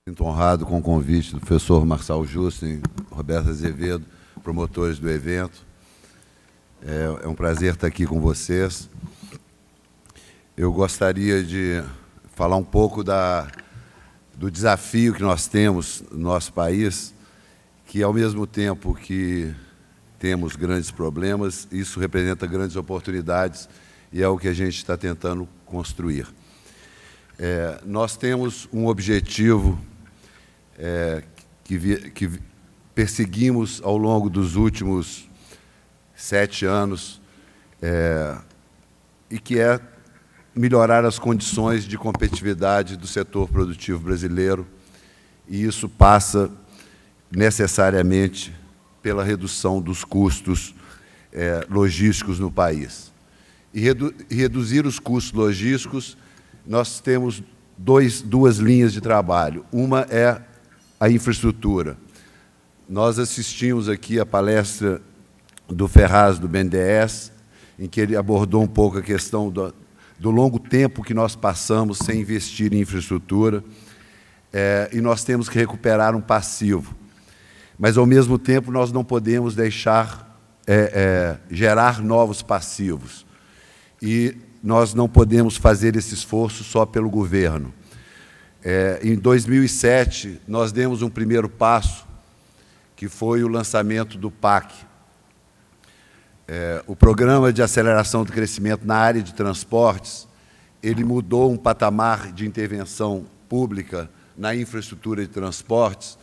Sinto honrado com o convite do professor Marçal Justo e Roberto Azevedo, promotores do evento. É um prazer estar aqui com vocês. Eu gostaria de falar um pouco do desafio que nós temos no nosso país, que, ao mesmo tempo que temos grandes problemas, isso representa grandes oportunidades e é o que a gente está tentando construir. Nós temos um objetivo que perseguimos ao longo dos últimos 7 anos e que é melhorar as condições de competitividade do setor produtivo brasileiro, e isso passa necessariamente pela redução dos custos logísticos no país. E reduzir os custos logísticos, nós temos duas linhas de trabalho. Uma é a infraestrutura. Nós assistimos aqui a palestra do Ferraz, do BNDES, em que ele abordou um pouco a questão do longo tempo que nós passamos sem investir em infraestrutura, e nós temos que recuperar um passivo. Mas, ao mesmo tempo, nós não podemos deixar gerar novos passivos. E nós não podemos fazer esse esforço só pelo governo. Em 2007, nós demos um primeiro passo, que foi o lançamento do PAC, o Programa de Aceleração do Crescimento na área de transportes. Ele mudou um patamar de intervenção pública na infraestrutura de transportes,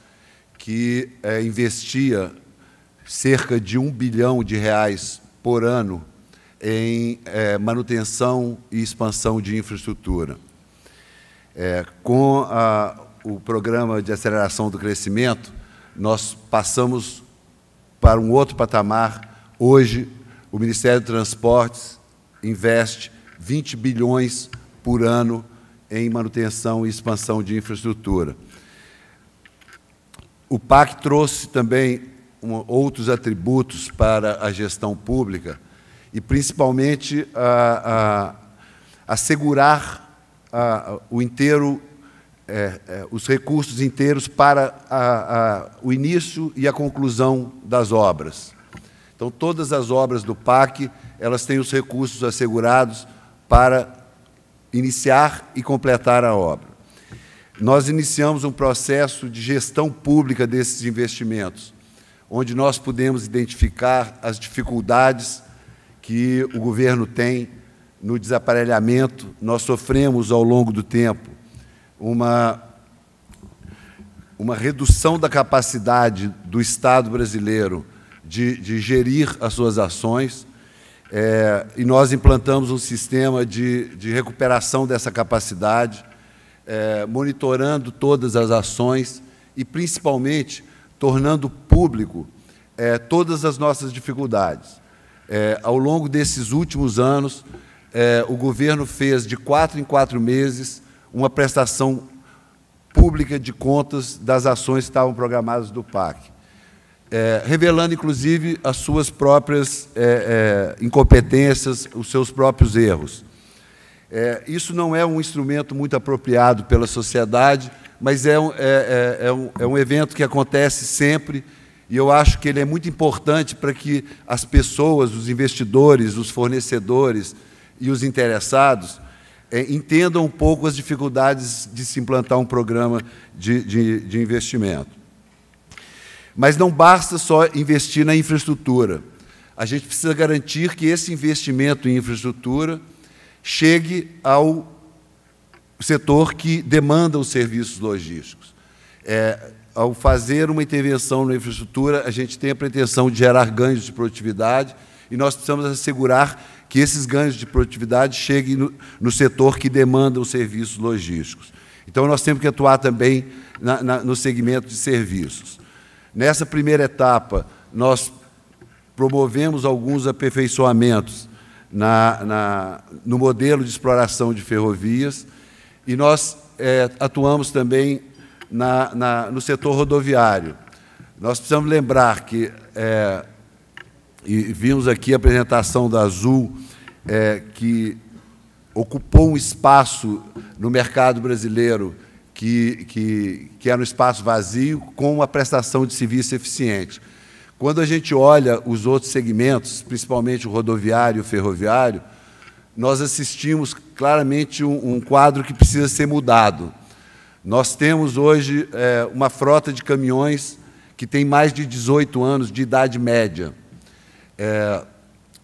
que investia cerca de R$ 1 bilhão por ano em manutenção e expansão de infraestrutura. Com o Programa de Aceleração do Crescimento, nós passamos para um outro patamar. Hoje, o Ministério dos Transportes investe 20 bilhões por ano em manutenção e expansão de infraestrutura. O PAC trouxe também outros atributos para a gestão pública, e principalmente assegurar os recursos inteiros para o início e a conclusão das obras. Então, todas as obras do PAC, elas têm os recursos assegurados para iniciar e completar a obra. Nós iniciamos um processo de gestão pública desses investimentos, onde nós pudemos identificar as dificuldades que o governo tem no desaparelhamento. Nós sofremos, ao longo do tempo, uma redução da capacidade do Estado brasileiro de gerir as suas ações, e nós implantamos um sistema de recuperação dessa capacidade, monitorando todas as ações e, principalmente, tornando público todas as nossas dificuldades. Ao longo desses últimos anos, o governo fez, de 4 em 4 meses, uma prestação pública de contas das ações que estavam programadas do PAC, revelando, inclusive, as suas próprias incompetências, os seus próprios erros. Isso não é um instrumento muito apropriado pela sociedade, mas é um evento que acontece sempre, e eu acho que ele é muito importante para que as pessoas, os investidores, os fornecedores e os interessados entendam um pouco as dificuldades de se implantar um programa de investimento. Mas não basta só investir na infraestrutura. A gente precisa garantir que esse investimento em infraestrutura chegue ao setor que demanda os serviços logísticos. Ao fazer uma intervenção na infraestrutura, a gente tem a pretensão de gerar ganhos de produtividade, e nós precisamos assegurar que esses ganhos de produtividade cheguem no setor que demanda os serviços logísticos. Então, nós temos que atuar também no segmento de serviços. Nessa primeira etapa, nós promovemos alguns aperfeiçoamentos no modelo de exploração de ferrovias, e nós atuamos também no setor rodoviário. Nós precisamos lembrar que, e vimos aqui a apresentação da Azul, que ocupou um espaço no mercado brasileiro que era um espaço vazio, com uma prestação de serviço eficiente. Quando a gente olha os outros segmentos, principalmente o rodoviário e o ferroviário, nós assistimos claramente um quadro que precisa ser mudado. Nós temos hoje uma frota de caminhões que tem mais de 18 anos de idade média.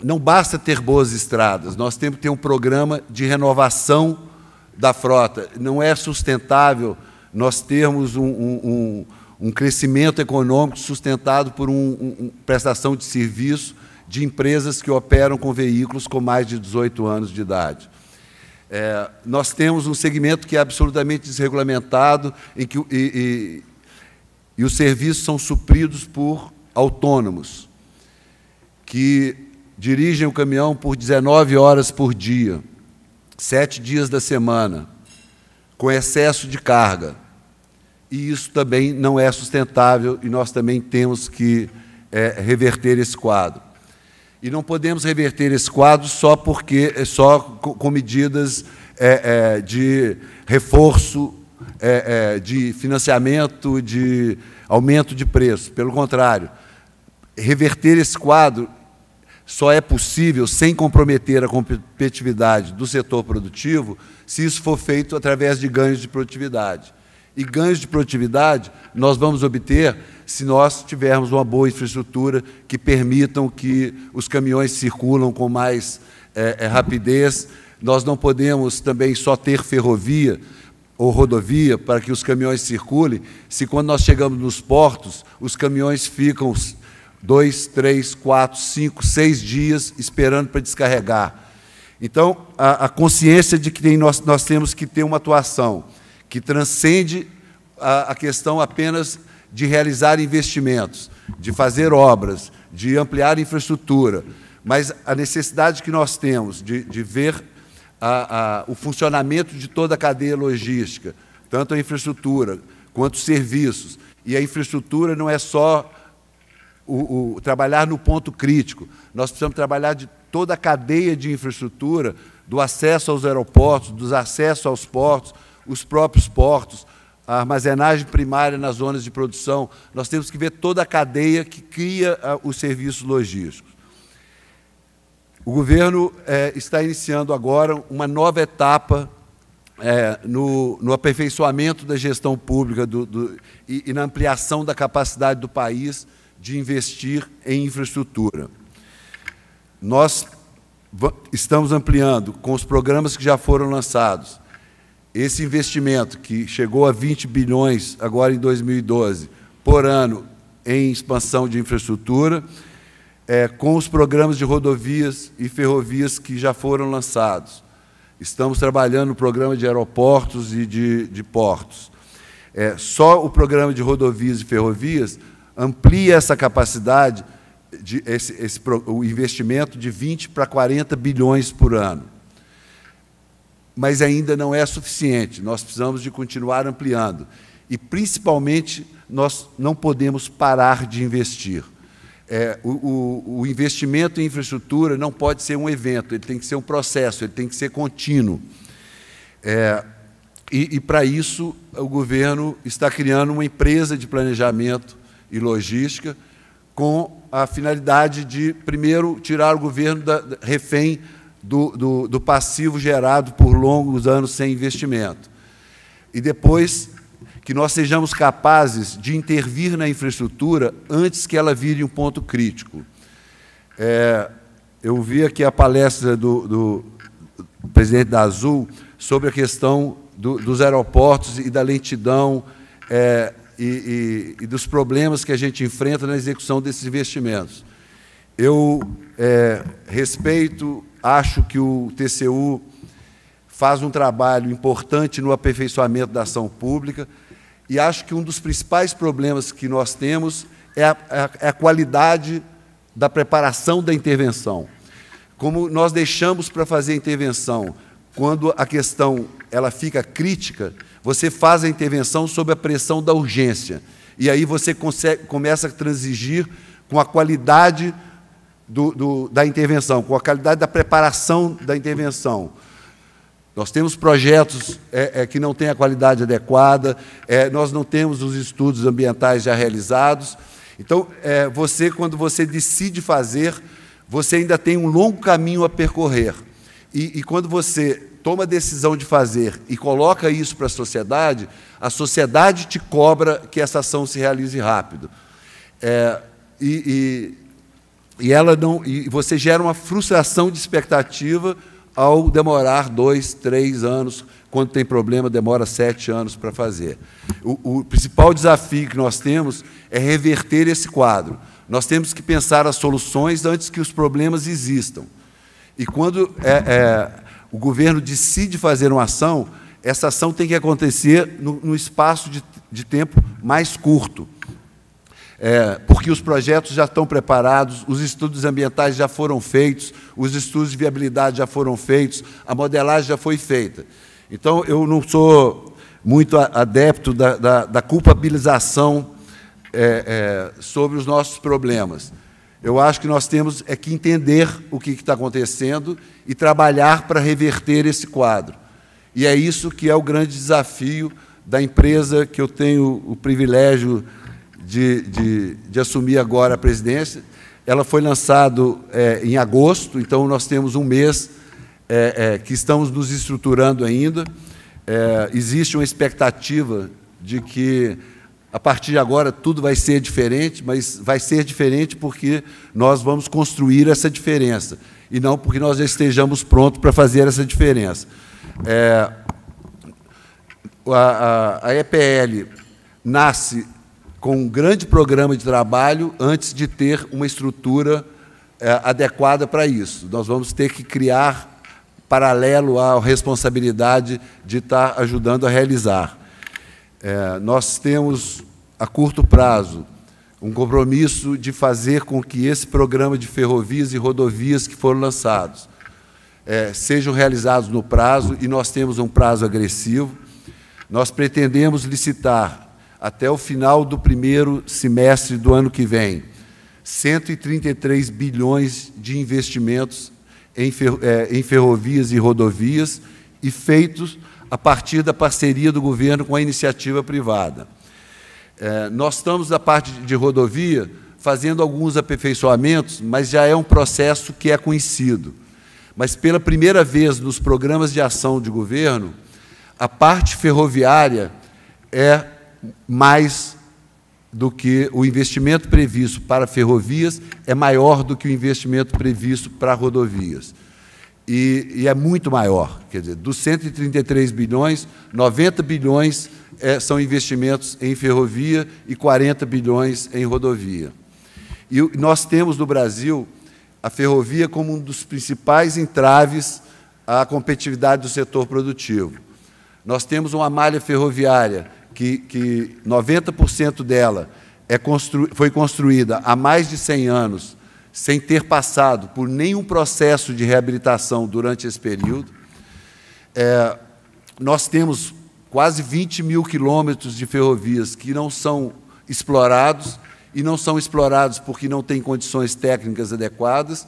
Não basta ter boas estradas, nós temos que ter um programa de renovação da frota. Não é sustentável nós termos um crescimento econômico sustentado por prestação de serviço de empresas que operam com veículos com mais de 18 anos de idade. Nós temos um segmento que é absolutamente desregulamentado e os serviços são supridos por autônomos, que dirigem o caminhão por 19 horas por dia, 7 dias da semana, com excesso de carga. E isso também não é sustentável e nós também temos que reverter esse quadro. E não podemos reverter esse quadro só com medidas de reforço, de financiamento, de aumento de preço. Pelo contrário, reverter esse quadro só é possível sem comprometer a competitividade do setor produtivo se isso for feito através de ganhos de produtividade. E ganhos de produtividade nós vamos obter se nós tivermos uma boa infraestrutura que permitam que os caminhões circulam com mais rapidez. Nós não podemos também só ter ferrovia ou rodovia para que os caminhões circulem, se quando nós chegamos nos portos, os caminhões ficam 2, 3, 4, 5, 6 dias esperando para descarregar. Então, a consciência de que nós temos que ter uma atuação que transcende a questão apenas de realizar investimentos, de fazer obras, de ampliar a infraestrutura, mas a necessidade que nós temos de ver o funcionamento de toda a cadeia logística, tanto a infraestrutura quanto os serviços. E a infraestrutura não é só trabalhar no ponto crítico, nós precisamos trabalhar de toda a cadeia de infraestrutura, do acesso aos aeroportos, dos acessos aos portos, os próprios portos, a armazenagem primária nas zonas de produção. Nós temos que ver toda a cadeia que cria os serviços logísticos. O governo está iniciando agora uma nova etapa no aperfeiçoamento da gestão pública e na ampliação da capacidade do país de investir em infraestrutura. Nós estamos ampliando, com os programas que já foram lançados, esse investimento, que chegou a 20 bilhões agora em 2012, por ano, em expansão de infraestrutura, com os programas de rodovias e ferrovias que já foram lançados. Estamos trabalhando no programa de aeroportos e de portos. Só o programa de rodovias e ferrovias amplia essa capacidade, o investimento de 20 para 40 bilhões por ano. Mas ainda não é suficiente, nós precisamos de continuar ampliando. E, principalmente, nós não podemos parar de investir. O investimento em infraestrutura não pode ser um evento, ele tem que ser um processo, ele tem que ser contínuo. Para isso, o governo está criando uma empresa de planejamento e logística com a finalidade de, primeiro, tirar o governo refém do passivo gerado por longos anos sem investimento. E depois, que nós sejamos capazes de intervir na infraestrutura antes que ela vire um ponto crítico. Eu vi aqui a palestra do presidente da Azul sobre a questão dos aeroportos e da lentidão e dos problemas que a gente enfrenta na execução desses investimentos. Eu respeito, acho que o TCU faz um trabalho importante no aperfeiçoamento da ação pública e acho que um dos principais problemas que nós temos é a qualidade da preparação da intervenção. Como nós deixamos para fazer a intervenção, quando a questão ela fica crítica, você faz a intervenção sob a pressão da urgência. E aí você começa a transigir com a qualidade da intervenção, com a qualidade da preparação da intervenção. Nós temos projetos que não têm a qualidade adequada, nós não temos os estudos ambientais já realizados. Então, quando você decide fazer, você ainda tem um longo caminho a percorrer. E quando você toma a decisão de fazer e coloca isso para a sociedade te cobra que essa ação se realize rápido. E você gera uma frustração de expectativa ao demorar 2, 3 anos. Quando tem problema, demora 7 anos para fazer. O principal desafio que nós temos é reverter esse quadro. Nós temos que pensar as soluções antes que os problemas existam. E quando o governo decide fazer uma ação, essa ação tem que acontecer no espaço de tempo mais curto. Porque os projetos já estão preparados, os estudos ambientais já foram feitos, os estudos de viabilidade já foram feitos, a modelagem já foi feita. Então, eu não sou muito adepto da culpabilização sobre os nossos problemas. Eu acho que nós temos que entender o que está acontecendo e trabalhar para reverter esse quadro. E é isso que é o grande desafio da empresa que eu tenho o privilégio de assumir agora a presidência. Ela foi lançada em agosto, então nós temos um mês que estamos nos estruturando ainda. Existe uma expectativa de que, a partir de agora, tudo vai ser diferente, mas vai ser diferente porque nós vamos construir essa diferença, e não porque nós já estejamos prontos para fazer essa diferença. A EPL nasce com um grande programa de trabalho antes de ter uma estrutura adequada para isso. Nós vamos ter que criar, paralelo à responsabilidade de estar ajudando a realizar. Nós temos, a curto prazo, um compromisso de fazer com que esse programa de ferrovias e rodovias que foram lançados sejam realizados no prazo, e nós temos um prazo agressivo. Nós pretendemos licitar, até o final do primeiro semestre do ano que vem, 133 bilhões de investimentos em ferrovias e rodovias, e feitos a partir da parceria do governo com a iniciativa privada. Nós estamos, na parte de rodovia, fazendo alguns aperfeiçoamentos, mas já é um processo que é conhecido. Mas, pela primeira vez nos programas de ação de governo, a parte ferroviária é mais do que o investimento previsto para ferrovias, é maior do que o investimento previsto para rodovias. E é muito maior. Quer dizer, dos 133 bilhões, 90 bilhões são investimentos em ferrovia e 40 bilhões em rodovia. E nós temos no Brasil a ferrovia como um dos principais entraves à competitividade do setor produtivo. Nós temos uma malha ferroviária que 90% dela foi construída há mais de 100 anos, sem ter passado por nenhum processo de reabilitação durante esse período. Nós temos quase 20 mil quilômetros de ferrovias que não são explorados, e não são explorados porque não têm condições técnicas adequadas,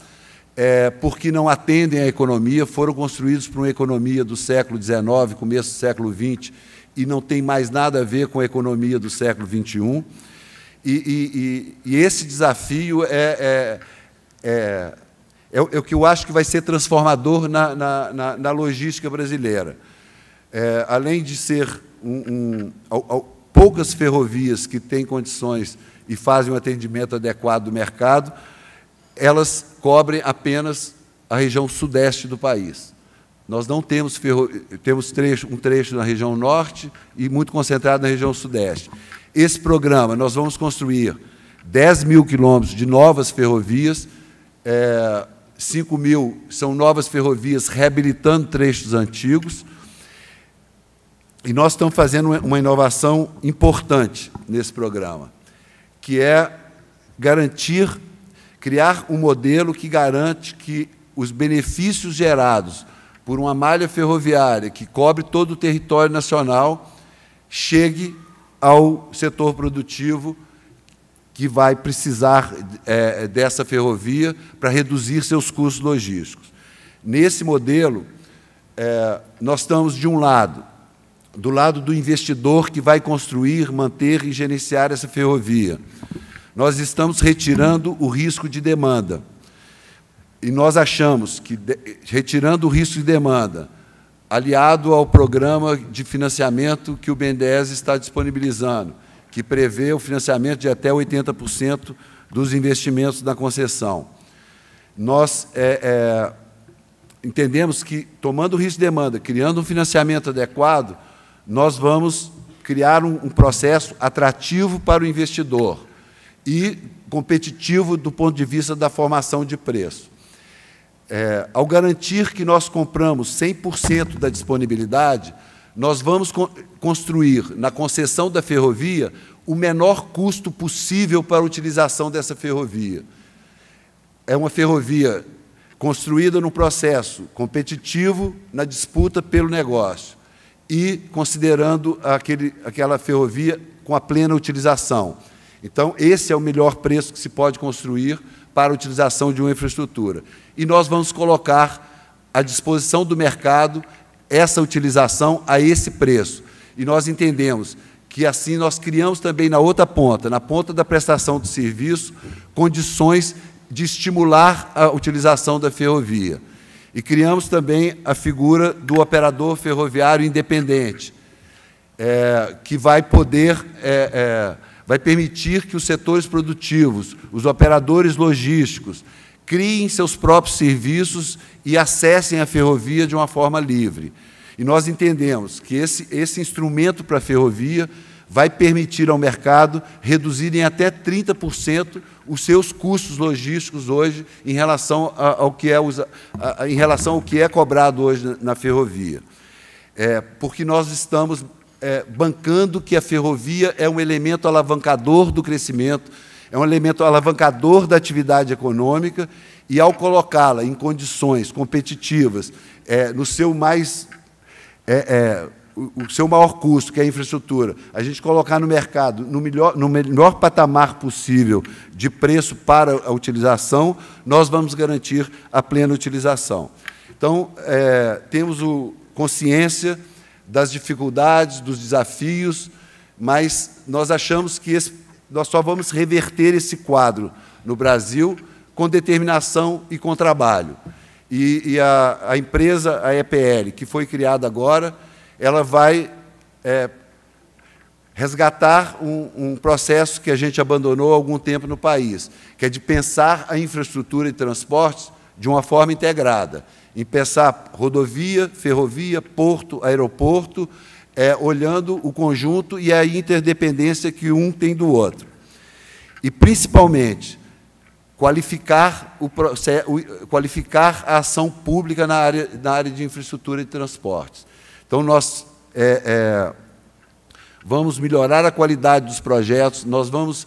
porque não atendem à economia, foram construídos para uma economia do século XIX, começo do século XX, e não tem mais nada a ver com a economia do século XXI. E esse desafio é o que eu acho que vai ser transformador na logística brasileira. Além de ser poucas ferrovias que têm condições e fazem um atendimento adequado do mercado, elas cobrem apenas a região sudeste do país. Nós não temos um trecho na região norte e muito concentrado na região sudeste. Esse programa, nós vamos construir 10 mil quilômetros de novas ferrovias, 5 mil são novas ferrovias reabilitando trechos antigos, e nós estamos fazendo uma inovação importante nesse programa, que é criar um modelo que garante que os benefícios gerados por uma malha ferroviária que cobre todo o território nacional chegue ao setor produtivo que vai precisar dessa ferrovia para reduzir seus custos logísticos. Nesse modelo, nós estamos, de um lado, do lado do investidor que vai construir, manter e gerenciar essa ferrovia. Nós estamos retirando o risco de demanda. E nós achamos que, retirando o risco de demanda, aliado ao programa de financiamento que o BNDES está disponibilizando, que prevê o financiamento de até 80% dos investimentos da concessão, nós entendemos que, tomando o risco de demanda, criando um financiamento adequado, nós vamos criar um processo atrativo para o investidor e competitivo do ponto de vista da formação de preço. Ao garantir que nós compramos 100% da disponibilidade, nós vamos construir, na concessão da ferrovia, o menor custo possível para a utilização dessa ferrovia. É uma ferrovia construída num processo competitivo na disputa pelo negócio e considerando aquela ferrovia com a plena utilização. Então, esse é o melhor preço que se pode construir para a utilização de uma infraestrutura. E nós vamos colocar à disposição do mercado essa utilização a esse preço. E nós entendemos que, assim, nós criamos também na outra ponta, na ponta da prestação do serviço, condições de estimular a utilização da ferrovia. E criamos também a figura do operador ferroviário independente, que vai poder, vai permitir que os setores produtivos, os operadores logísticos, criem seus próprios serviços e acessem a ferrovia de uma forma livre. E nós entendemos que esse instrumento para a ferrovia vai permitir ao mercado reduzir em até 30% os seus custos logísticos hoje em relação ao que é cobrado hoje na ferrovia. Porque nós estamos bancando que a ferrovia é um elemento alavancador do crescimento, é um elemento alavancador da atividade econômica, e, ao colocá-la em condições competitivas, no seu o seu maior custo, que é a infraestrutura, a gente colocar no mercado no melhor patamar possível de preço para a utilização, nós vamos garantir a plena utilização. Então, temos consciência das dificuldades, dos desafios, mas nós achamos que nós só vamos reverter esse quadro no Brasil com determinação e com trabalho. E a empresa, a EPL, que foi criada agora, ela vai resgatar um processo que a gente abandonou há algum tempo no país, que é de pensar a infraestrutura e transportes de uma forma integrada, em pensar rodovia, ferrovia, porto, aeroporto, olhando o conjunto e a interdependência que um tem do outro. E, principalmente, qualificar a ação pública na área de infraestrutura e transportes. Então, nós vamos melhorar a qualidade dos projetos, nós vamos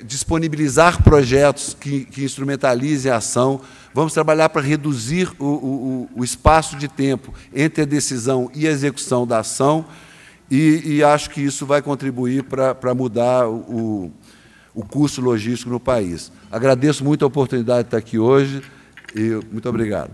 disponibilizar projetos que instrumentalizem a ação, vamos trabalhar para reduzir o espaço de tempo entre a decisão e a execução da ação, e acho que isso vai contribuir para mudar o custo logístico no país. Agradeço muito a oportunidade de estar aqui hoje e muito obrigado.